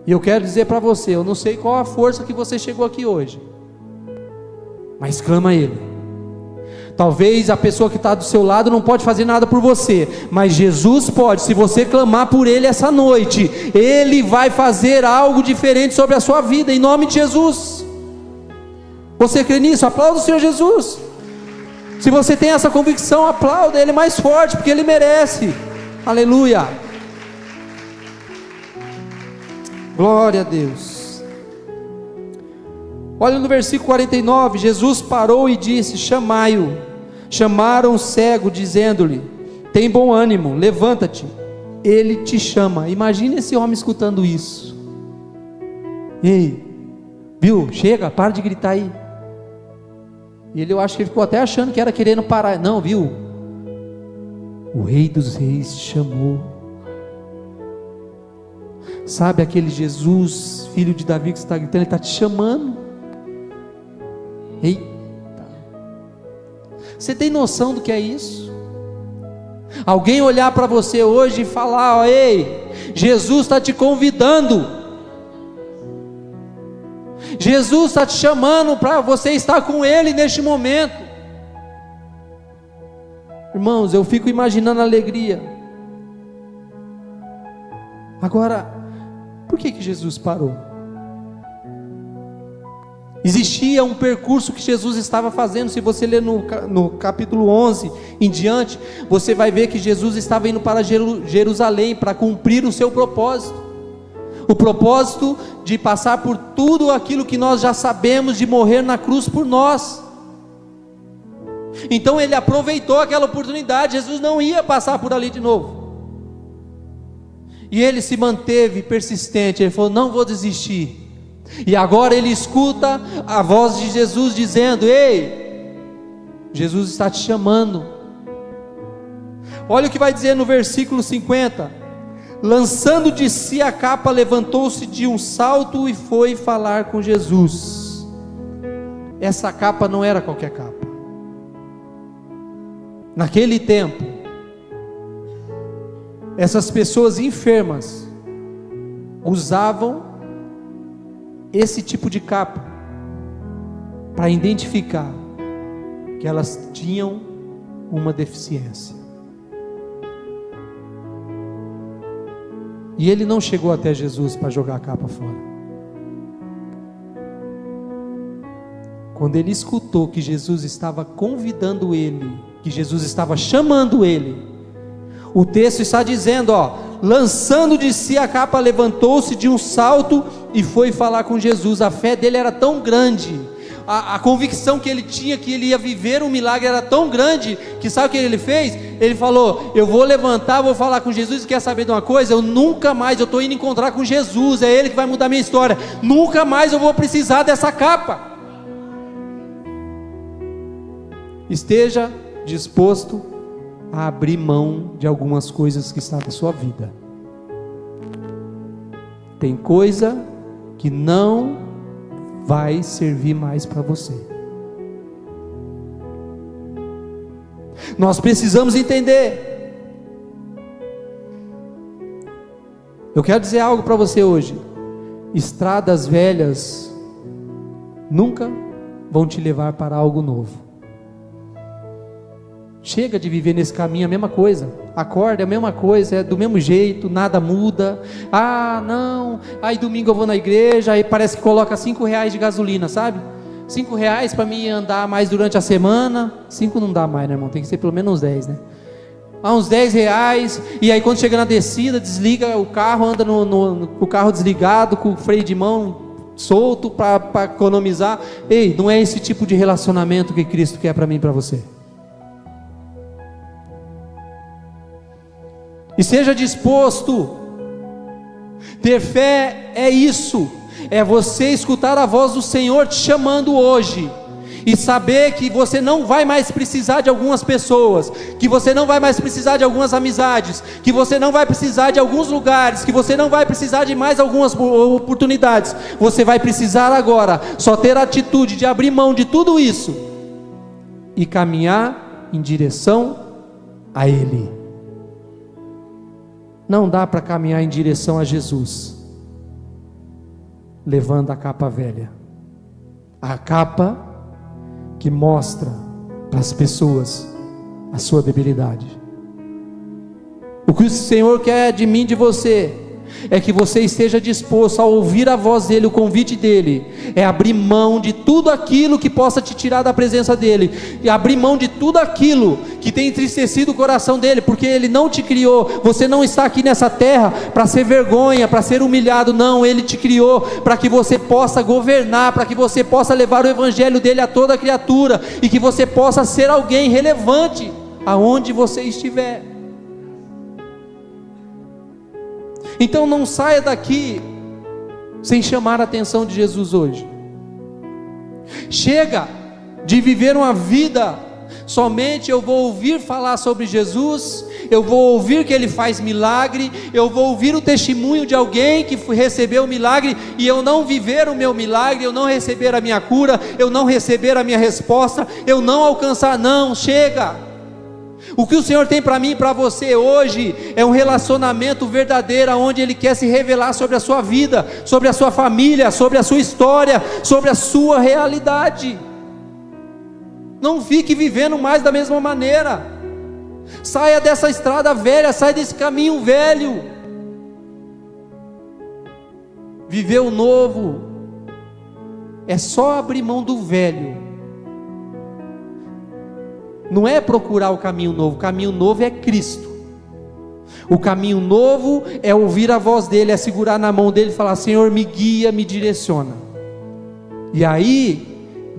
E eu quero dizer para você, eu não sei qual a força que você chegou aqui hoje, mas clama a ele. Talvez a pessoa que está do seu lado não pode fazer nada por você, mas Jesus pode. Se você clamar por ele essa noite, ele vai fazer algo diferente sobre a sua vida, em nome de Jesus. Você crê nisso? Aplauda o Senhor Jesus. Se você tem essa convicção, aplauda ele mais forte, porque ele merece. Aleluia. Glória a Deus. Olha no versículo 49, Jesus parou e disse: chamai-o. Chamaram o cego, dizendo-lhe: tem bom ânimo, levanta-te, ele te chama. Imagina esse homem escutando isso. Ei, viu, chega, para de gritar aí. E ele, eu acho que ele ficou até achando que era querendo parar. Não, viu, o Rei dos Reis te chamou. Sabe aquele Jesus, filho de Davi, que você está gritando? Ele está te chamando. Eita, você tem noção do que é isso? Alguém olhar para você hoje e falar: ó, ei, Jesus está te convidando, Jesus está te chamando para você estar com Ele neste momento. Irmãos, eu fico imaginando a alegria. Agora, por que Jesus parou? Existia um percurso que Jesus estava fazendo. Se você ler no capítulo 11 em diante, você vai ver que Jesus estava indo para Jerusalém para cumprir o seu propósito. O propósito de passar por tudo aquilo que nós já sabemos, de morrer na cruz por nós. Então ele aproveitou aquela oportunidade. Jesus não ia passar por ali de novo. E ele se manteve persistente. Ele falou: não vou desistir. E agora ele escuta a voz de Jesus dizendo: ei, Jesus está te chamando. Olha o que vai dizer no versículo 50: lançando de si a capa, levantou-se de um salto e foi falar com Jesus. Essa capa não era qualquer capa. Naquele tempo, essas pessoas enfermas usavam esse tipo de capa para identificar que elas tinham uma deficiência. E ele não chegou até Jesus para jogar a capa fora. Quando ele escutou que Jesus estava convidando ele, que Jesus estava chamando ele, o texto está dizendo, lançando de si a capa, levantou-se de um salto e foi falar com Jesus. A fé dele era tão grande, a convicção que ele tinha que ele ia viver um milagre era tão grande, que sabe o que ele fez? Ele falou: eu vou levantar, vou falar com Jesus. E quer saber de uma coisa? Eu nunca mais, eu estou indo encontrar com Jesus, é Ele que vai mudar minha história, nunca mais eu vou precisar dessa capa. Esteja disposto a abrir mão de algumas coisas que está na sua vida. Tem coisa que não vai servir mais para você. Nós precisamos entender. Eu quero dizer algo para você hoje: estradas velhas nunca vão te levar para algo novo. Chega de viver nesse caminho, a mesma coisa, acorda, é a mesma coisa, é do mesmo jeito, nada muda. Não, aí domingo eu vou na igreja, aí parece que coloca R$5 de gasolina, sabe? R$5 para mim andar mais durante a semana. 5 não dá mais, né, irmão? Tem que ser pelo menos uns 10, né? Uns R$10, e aí quando chega na descida, desliga o carro, anda com o carro desligado, com o freio de mão solto para economizar. Ei, não é esse tipo de relacionamento que Cristo quer para mim e para você. E seja disposto Ter fé é isso, é você escutar a voz do Senhor te chamando hoje, e saber que você não vai mais precisar de algumas pessoas, que você não vai mais precisar de algumas amizades, que você não vai precisar de alguns lugares, que você não vai precisar de mais algumas oportunidades. Você vai precisar agora só ter a atitude de abrir mão de tudo isso e caminhar em direção a Ele. Não dá para caminhar em direção a Jesus levando a capa velha, a capa que mostra para as pessoas a sua debilidade. O que o Senhor quer de mim, de você, é que você esteja disposto a ouvir a voz dEle, o convite dEle, é abrir mão de tudo aquilo que possa te tirar da presença dEle, e abrir mão de tudo aquilo que tem entristecido o coração dEle, porque Ele não te criou, você não está aqui nessa terra para ser vergonha, para ser humilhado, não, Ele te criou para que você possa governar, para que você possa levar o Evangelho dEle a toda criatura, e que você possa ser alguém relevante, aonde você estiver. Então não saia daqui sem chamar a atenção de Jesus hoje. Chega de viver uma vida somente eu vou ouvir falar sobre Jesus, eu vou ouvir que Ele faz milagre, eu vou ouvir o testemunho de alguém que recebeu o milagre, e eu não viver o meu milagre, eu não receber a minha cura, eu não receber a minha resposta, eu não alcançar. Não, chega. O que o Senhor tem para mim e para você hoje é um relacionamento verdadeiro, onde Ele quer se revelar sobre a sua vida, sobre a sua família, sobre a sua história, sobre a sua realidade. Não fique vivendo mais da mesma maneira. Saia dessa estrada velha, saia desse caminho velho. Viver o novo é só abrir mão do velho. Não é procurar o caminho novo é Cristo. O caminho novo é ouvir a voz dEle, é segurar na mão dEle e falar: Senhor, me guia, me direciona. E aí,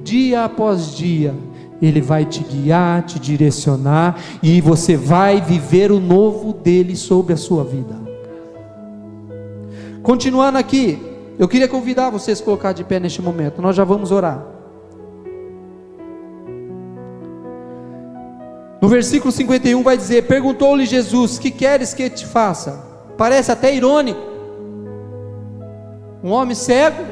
dia após dia, Ele vai te guiar, te direcionar, e você vai viver o novo dEle sobre a sua vida. Continuando aqui, eu queria convidar vocês a colocar de pé neste momento, nós já vamos orar. No versículo 51 vai dizer: perguntou-lhe Jesus: que queres que te faça? Parece até irônico, um homem cego,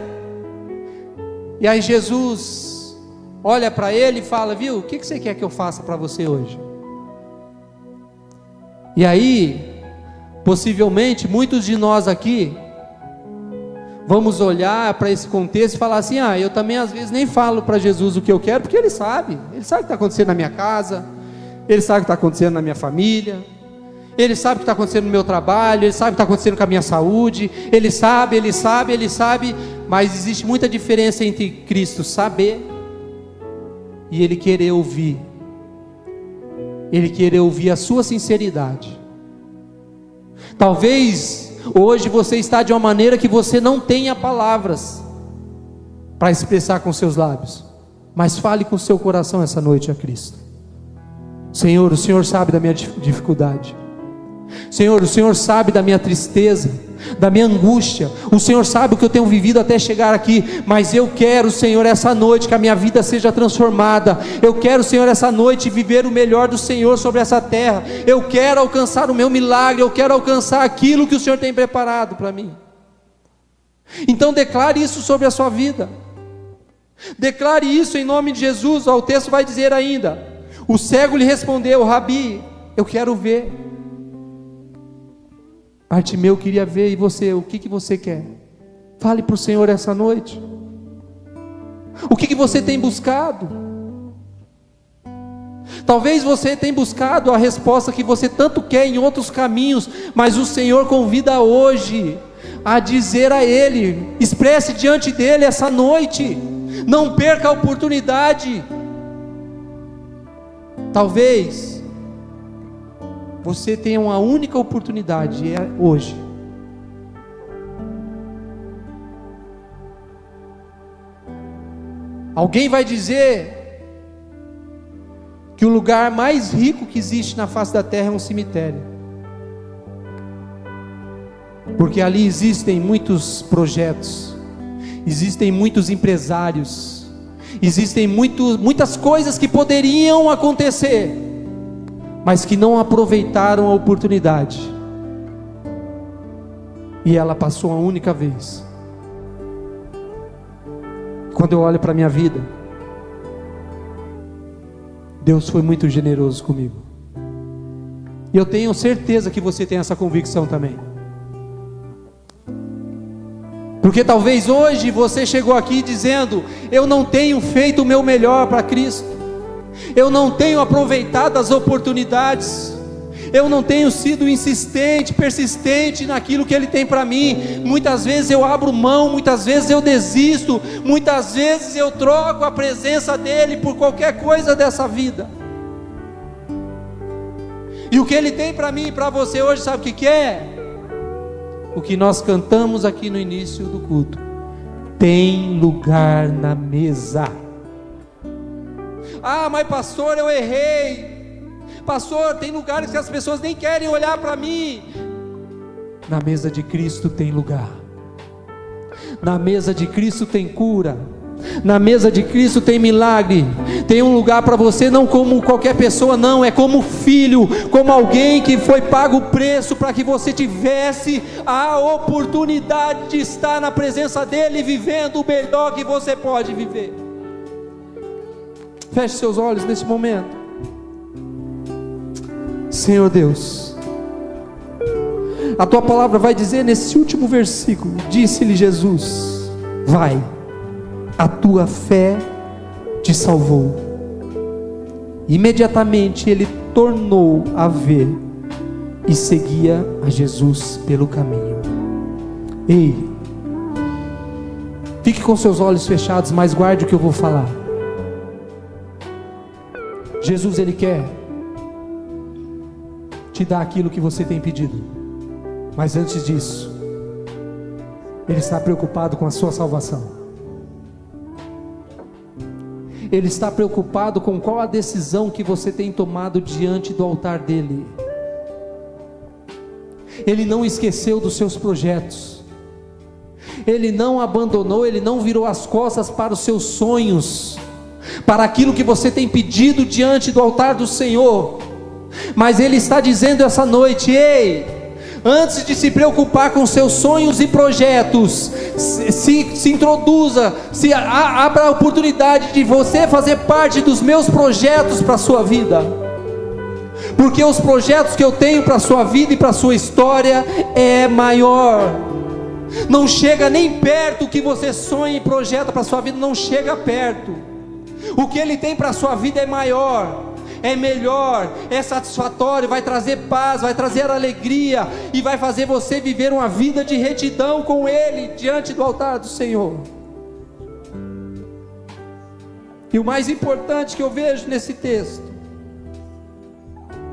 e aí Jesus olha para ele e fala: viu, o que você quer que eu faça para você hoje? E aí, possivelmente, muitos de nós aqui vamos olhar para esse contexto e falar assim: eu também às vezes nem falo para Jesus o que eu quero, porque Ele sabe o que está acontecendo na minha casa, Ele sabe o que está acontecendo na minha família, Ele sabe o que está acontecendo no meu trabalho, Ele sabe o que está acontecendo com a minha saúde, Ele sabe, mas existe muita diferença entre Cristo saber e Ele querer ouvir. Ele querer ouvir a sua sinceridade. Talvez hoje você está de uma maneira que você não tenha palavras para expressar com seus lábios, mas fale com o seu coração essa noite a Cristo. Senhor, o Senhor sabe da minha dificuldade. Senhor, o Senhor sabe da minha tristeza, da minha angústia. O Senhor sabe o que eu tenho vivido até chegar aqui. Mas eu quero, Senhor, essa noite que a minha vida seja transformada. Eu quero, Senhor, essa noite viver o melhor do Senhor sobre essa terra. Eu quero alcançar o meu milagre. Eu quero alcançar aquilo que o Senhor tem preparado para mim. Então declare isso sobre a sua vida. Declare isso em nome de Jesus. O texto vai dizer ainda: o cego lhe respondeu: Rabi, eu quero ver. Bartimeu queria ver, e você, o que você quer? Fale para o Senhor essa noite. O que você tem buscado? Talvez você tenha buscado a resposta que você tanto quer em outros caminhos, mas o Senhor convida hoje a dizer a Ele, expresse diante dEle essa noite, não perca a oportunidade. Talvez você tenha uma única oportunidade, é hoje. Alguém vai dizer que o lugar mais rico que existe na face da terra é um cemitério. porque ali existem muitos projetos, existem muitos empresários, existem muitas coisas que poderiam acontecer, mas que não aproveitaram a oportunidade. E ela passou uma única vez. Quando eu olho para a minha vida, Deus foi muito generoso comigo. E eu tenho certeza que você tem essa convicção também. Porque talvez hoje você chegou aqui dizendo: eu não tenho feito o meu melhor para Cristo, eu não tenho aproveitado as oportunidades, eu não tenho sido insistente, persistente naquilo que Ele tem para mim. Muitas vezes eu abro mão, muitas vezes eu desisto, muitas vezes eu troco a presença dEle por qualquer coisa dessa vida. E o que Ele tem para mim e para você hoje, sabe o que é? O que nós cantamos aqui no início do culto: tem lugar na mesa. Ah, mas pastor, eu errei. Pastor, tem lugares que as pessoas nem querem olhar para mim. Na mesa de Cristo tem lugar. Na mesa de Cristo tem cura. Na mesa de Cristo tem milagre. Tem um lugar para você, não como qualquer pessoa, não, é como filho, como alguém que foi pago o preço para que você tivesse a oportunidade de estar na presença dEle, vivendo o melhor que você pode viver. Feche seus olhos nesse momento. Senhor Deus, a Tua palavra vai dizer nesse último versículo: disse-lhe Jesus: vai, a tua fé te salvou. Imediatamente ele tornou a ver e seguia a Jesus pelo caminho. Ei, fique com seus olhos fechados, mas guarde o que eu vou falar. Jesus, Ele quer te dar aquilo que você tem pedido, mas antes disso, Ele está preocupado com a sua salvação. Ele está preocupado com qual a decisão que você tem tomado diante do altar dEle. Ele não esqueceu dos seus projetos, Ele não abandonou, Ele não virou as costas para os seus sonhos, para aquilo que você tem pedido diante do altar do Senhor. Mas Ele está dizendo essa noite: ei, antes de se preocupar com seus sonhos e projetos, se introduza, abra a oportunidade de você fazer parte dos meus projetos para a sua vida, porque os projetos que eu tenho para a sua vida e para a sua história é maior. Não chega nem perto o que você sonha e projeta para a sua vida, não chega perto. O que Ele tem para a sua vida é maior, é melhor, é satisfatório, vai trazer paz, vai trazer alegria, e vai fazer você viver uma vida de retidão com Ele, diante do altar do Senhor. E o mais importante que eu vejo nesse texto,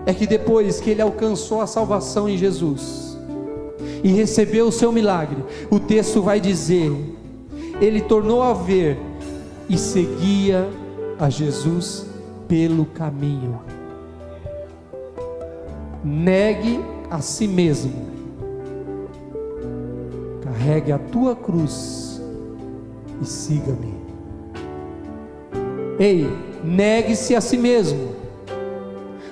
é que depois que ele alcançou a salvação em Jesus, e recebeu o seu milagre, o texto vai dizer, ele tornou a ver, e seguia a Jesus pelo caminho. Negue a si mesmo, carregue a tua cruz e siga-me. Ei, negue-se a si mesmo.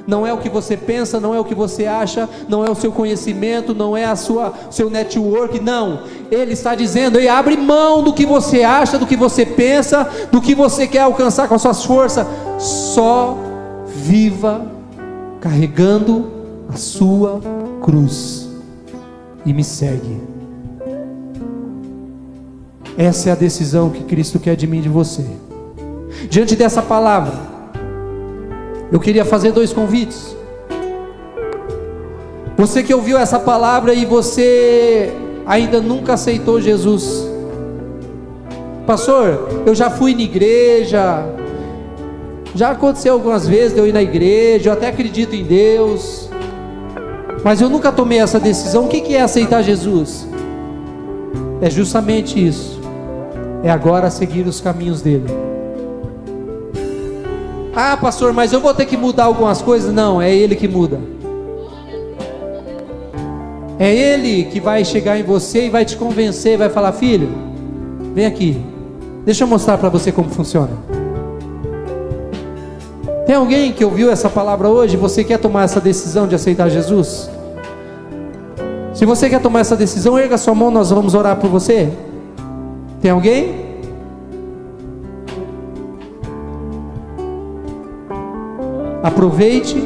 Não é o que você pensa, não é o que você acha, não é o seu conhecimento, não é seu network, não. Ele está dizendo: ei, abre mão do que você acha, do que você pensa, do que você quer alcançar com as suas forças. Só viva carregando a sua cruz e me segue. Essa é a decisão que Cristo quer de mim e de você. Diante dessa palavra, eu queria fazer 2 convites. Você que ouviu essa palavra e você ainda nunca aceitou Jesus. Pastor, eu já fui na igreja, já aconteceu algumas vezes de eu ir na igreja, eu até acredito em Deus, mas eu nunca tomei essa decisão. O que é aceitar Jesus? É justamente isso, é agora seguir os caminhos dele. Ah, pastor, mas eu vou ter que mudar algumas coisas. Não, é Ele que muda. É Ele que vai chegar em você e vai te convencer, vai falar: filho, vem aqui, deixa eu mostrar para você como funciona. Tem alguém que ouviu essa palavra hoje? Você quer tomar essa decisão de aceitar Jesus? Se você quer tomar essa decisão, erga sua mão, nós vamos orar por você. Tem alguém? Aproveite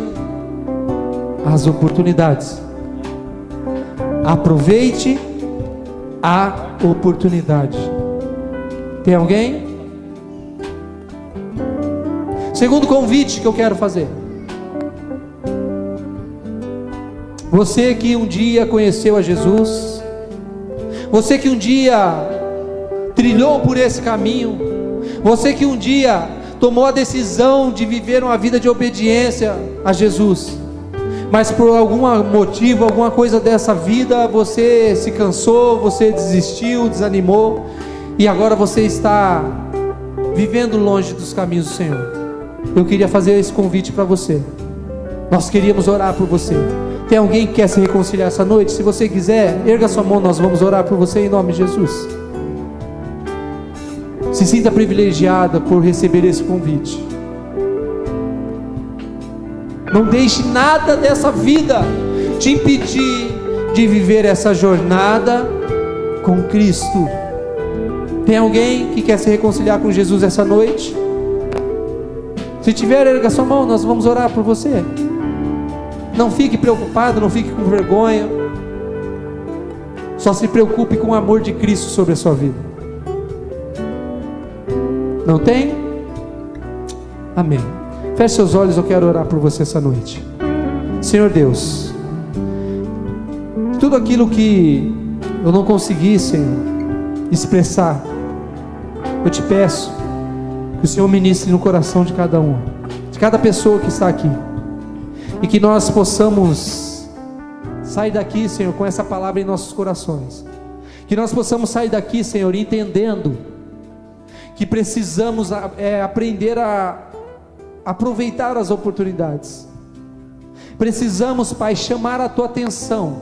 as oportunidades. Aproveite a oportunidade. Tem alguém? Segundo convite que eu quero fazer. Você que um dia conheceu a Jesus, você que um dia trilhou por esse caminho, você que um dia tomou a decisão de viver uma vida de obediência a Jesus, mas por algum motivo, alguma coisa dessa vida, você se cansou, você desistiu, desanimou, e agora você está vivendo longe dos caminhos do Senhor. Eu queria fazer esse convite para você. Nós queríamos orar por você. Tem alguém que quer se reconciliar essa noite? Se você quiser, erga sua mão, nós vamos orar por você em nome de Jesus. Se sinta privilegiada por receber esse convite. Não deixe nada dessa vida te impedir de viver essa jornada com Cristo. Tem alguém que quer se reconciliar com Jesus essa noite? Se tiver, erga sua mão, nós vamos orar por você. Não fique preocupado, não fique com vergonha. Só se preocupe com o amor de Cristo sobre a sua vida. Não tem? Amém. Feche seus olhos, eu quero orar por você essa noite. Senhor Deus, tudo aquilo que eu não consegui, Senhor, expressar, eu te peço que o Senhor ministre no coração de cada um, de cada pessoa que está aqui, e que nós possamos sair daqui, Senhor, com essa palavra em nossos corações. Que nós possamos sair daqui, Senhor, entendendo que precisamos aprender a aproveitar as oportunidades. Precisamos, Pai, chamar a Tua atenção.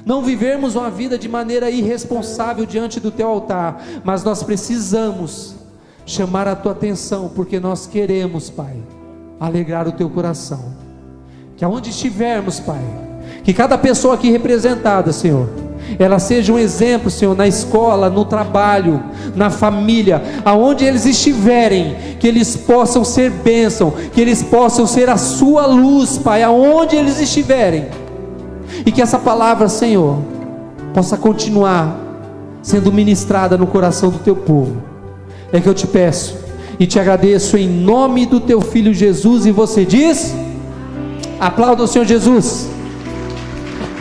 Não vivermos uma vida de maneira irresponsável diante do Teu altar, mas nós precisamos chamar a Tua atenção, porque nós queremos, Pai, alegrar o Teu coração. Que aonde estivermos, Pai, que cada pessoa aqui representada, Senhor, ela seja um exemplo, Senhor, na escola, no trabalho, na família, aonde eles estiverem, que eles possam ser bênção, que eles possam ser a Sua luz, Pai, aonde eles estiverem, e que essa palavra, Senhor, possa continuar sendo ministrada no coração do Teu povo. É que eu te peço e te agradeço em nome do Teu Filho Jesus. E você diz: aplauda o Senhor Jesus.